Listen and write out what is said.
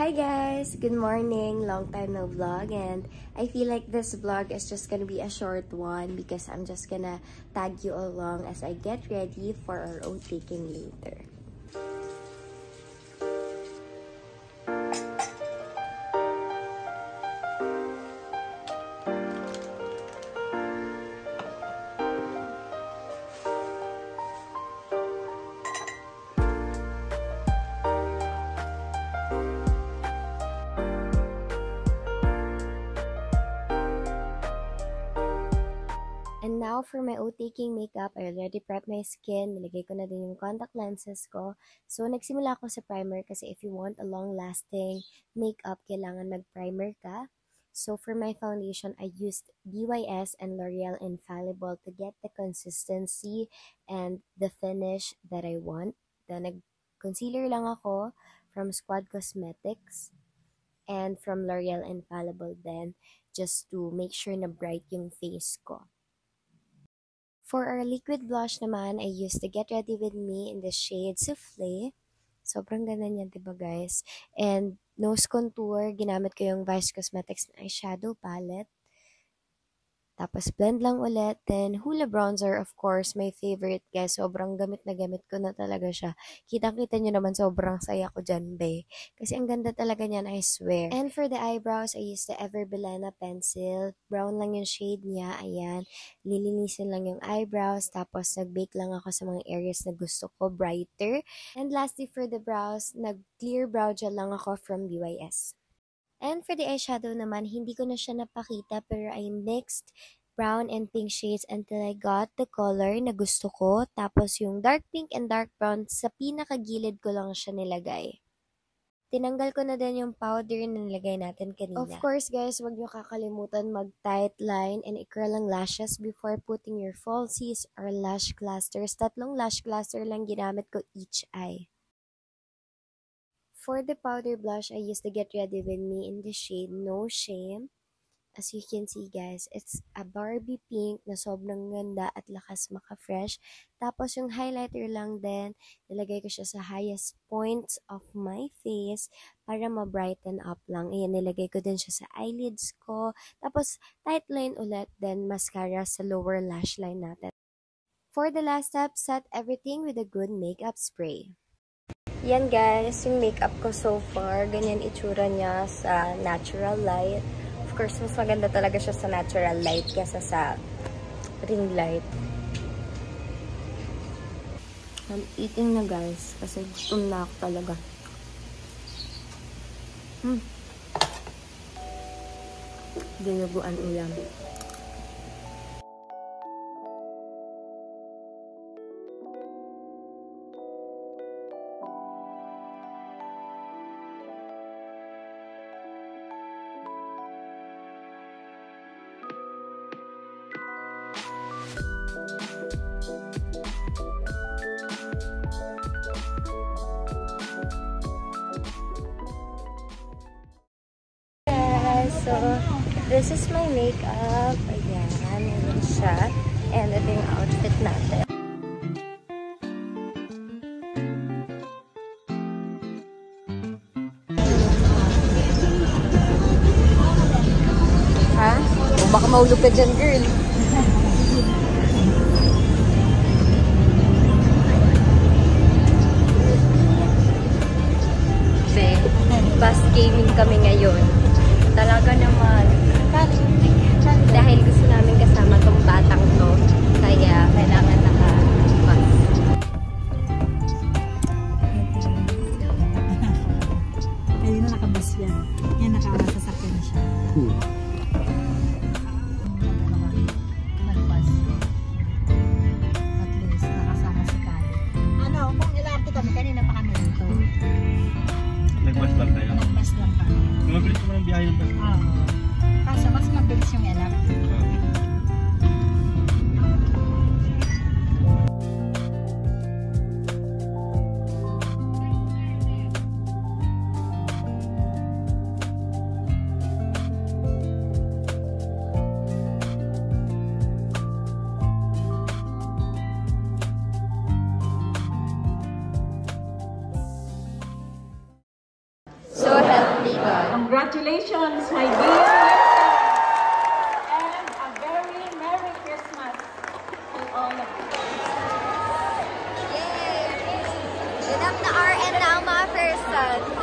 Hi guys! Good morning! Long time no vlog, and I feel like this vlog is just gonna be a short one because I'm just gonna tag you along as I get ready for our oat taking later. And now for my oat taking makeup, I already prepped my skin. Nilagay ko na din yung contact lenses ko. So, nagsimula ako sa primer kasi if you want a long-lasting makeup, kailangan mag-primer ka. So, for my foundation, I used DYS and L'Oreal Infallible to get the consistency and the finish that I want. Then, nag-concealer lang ako from Squad Cosmetics and from L'Oreal Infallible then, just to make sure na bright yung face ko. For our liquid blush naman, I used the Get Ready With Me in the shade Soufflé. Sobrang ganda niya, diba guys? And nose contour, ginamit ko yung Vice Cosmetics na eyeshadow palette. Tapos blend lang ulit. Then Hoola Bronzer, of course, my favorite guys. Sobrang gamit na gamit ko na talaga siya. Kitang-kita nyo naman sobrang saya ko dyan, bae. Kasi ang ganda talaga niyan, I swear. And for the eyebrows, I used the Everbilena pencil. Brown lang yung shade niya. Ayan. Lilinisin lang yung eyebrows. Tapos nag-bake lang ako sa mga areas na gusto ko brighter. And lastly, for the brows, nag-clear brow gel lang ako from DYS. And for the eyeshadow naman, hindi ko na siya napakita pero I mixed brown and pink shades until I got the color na gusto ko. Tapos yung dark pink and dark brown, sa pinakagilid ko lang siya nilagay. Tinanggal ko na din yung powder na nilagay natin kanina. Of course guys, huwag nyo kakalimutan mag-tight line and i-curl ang lashes before putting your falsies or lash clusters. 3 lash cluster lang ginamit ko each eye. For the powder blush, I used to Get Ready With Me in the shade No Shame. As you can see guys, it's a Barbie pink na sobrang ganda at lakas maka-fresh. Tapos yung highlighter lang din, nilagay ko siya sa highest points of my face para ma-brighten up lang. Ayan, nilagay ko din siya sa eyelids ko. Tapos tight line ulit, then mascara sa lower lash line natin. For the last step, set everything with a good makeup spray. Yan guys, yung makeup ko so far, ganyan itsura niya sa natural light. Of course, mas maganda talaga siya sa natural light kaysa sa ring light. I'm eating na guys, kasi gutom na ako talaga. Dinuguan ulam. So, this is my makeup. Ayan, ayan siya. And ito yung outfit natin. Ha? O baka maulog ka dyan, girl. Bus gaming kami ngayon. Talaga naman. Dahil gusto namin kasama tong batang to, kaya kailangan naka-bus. Kaya na naka-bus yan. Yan, nakasasakyan siya. Nag-bus. At least, nakasama si Kali. Ano, kung ilarte kami, kanina pa kami dito. Nag-bus lang tayo? Nag-bus lang kami. Mabilis mo ng biyahe ng bus? Oo. Kaso mas mabilis yung LRT. Congratulations, my dear listeners, and a very Merry Christmas to all of you. Yay! Ganap na RN na ang mga person.